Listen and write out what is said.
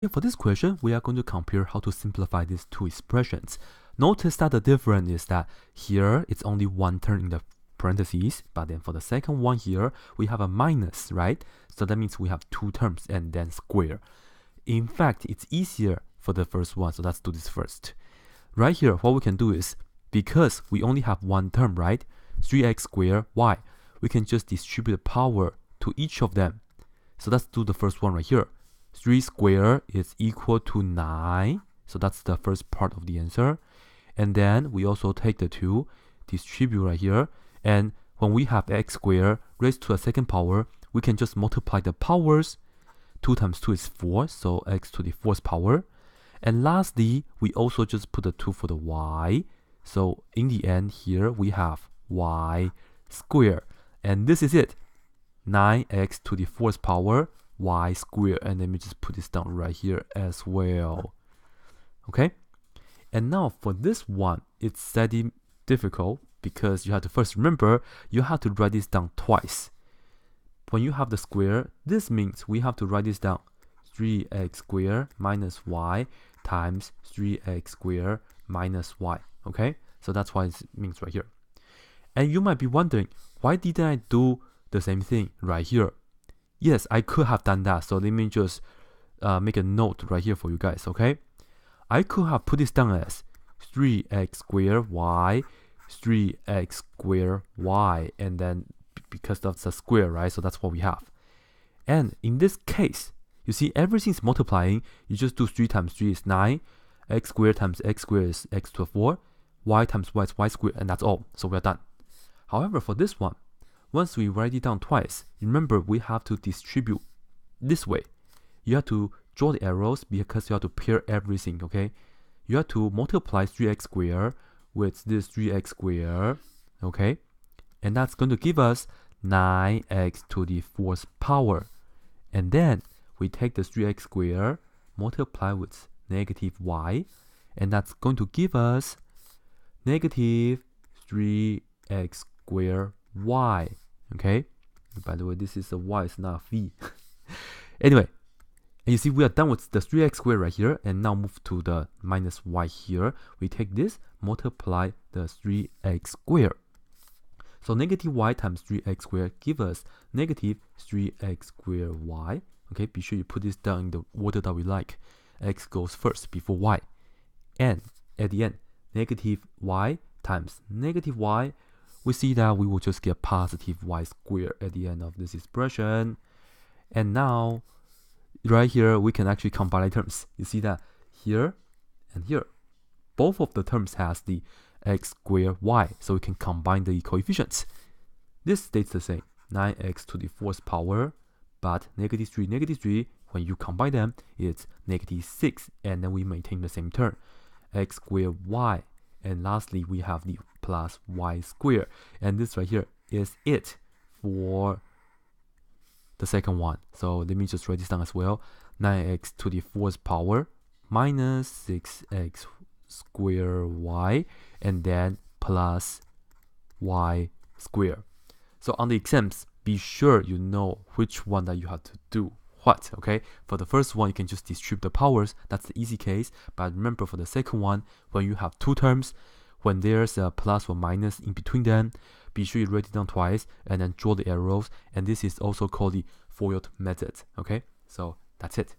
For this question, we are going to compare how to simplify these two expressions. Notice that the difference is that here it's only one term in the parentheses, but then for the second one here, we have a minus, right? So that means we have two terms and then square. In fact, it's easier for the first one, so let's do this first. Right here, what we can do is, because we only have one term, right? 3x squared y, we can just distribute the power to each of them. So let's do the first one right here. 3 squared is equal to 9. So that's the first part of the answer. And then we also take the 2, distribute right here. And when we have x squared raised to the second power, we can just multiply the powers. 2 times 2 is 4, so x to the 4th power. And lastly, we also just put the 2 for the y. So in the end here, we have y squared. And this is it. 9x to the 4th power y squared, and let me just put this down right here as well. Okay, and now for this one, it's slightly difficult because you have to first remember you have to write this down twice. When you have the square, this means we have to write this down 3x squared minus y times 3x squared minus y. Okay, so that's what it means right here. And you might be wondering, why didn't I do the same thing right here? Yes, I could have done that, so let me just make a note right here for you guys, okay? I could have put this down as 3x squared y, 3x squared y, and then because that's a square, right? So that's what we have. And in this case, you see everything's multiplying. You just do 3 times 3 is 9, x squared times x squared is x to the 4, y times y is y squared, and that's all. So we're done. However, for this one, once we write it down twice, remember we have to distribute this way. You have to draw the arrows because you have to pair everything, okay? You have to multiply 3x squared with this 3x squared, okay? And that's going to give us 9x to the 4th power. And then we take the 3x squared, multiply with negative y, and that's going to give us negative 3x squared y. Okay, by the way, this is a y, it's not a v. Anyway, and you see we are done with the 3x squared right here, and now move to the minus y here. We take this, multiply the 3x squared. So negative y times 3x squared give us negative 3x squared y. Okay, be sure you put this down in the order that we like. X goes first before y. And at the end, negative y times negative y, we see that we will just get positive y squared at the end of this expression. And now, right here, we can actually combine terms. You see that here and here, both of the terms has the x squared y, so we can combine the coefficients. This stays the same, 9x to the 4th power, but negative 3, when you combine them, it's negative 6, and then we maintain the same term, x squared y. And lastly, we have the plus y squared. And this right here is it for the second one. So let me just write this down as well. 9x to the 4th power minus 6x squared y, and then plus y squared. So on the exams, be sure you know which one that you have to do what, okay? For the first one, you can just distribute the powers. That's the easy case. But remember, for the second one, when you have two terms, when there's a plus or minus in between them, be sure you write it down twice and then draw the arrows. And this is also called the FOIL method, okay? So that's it.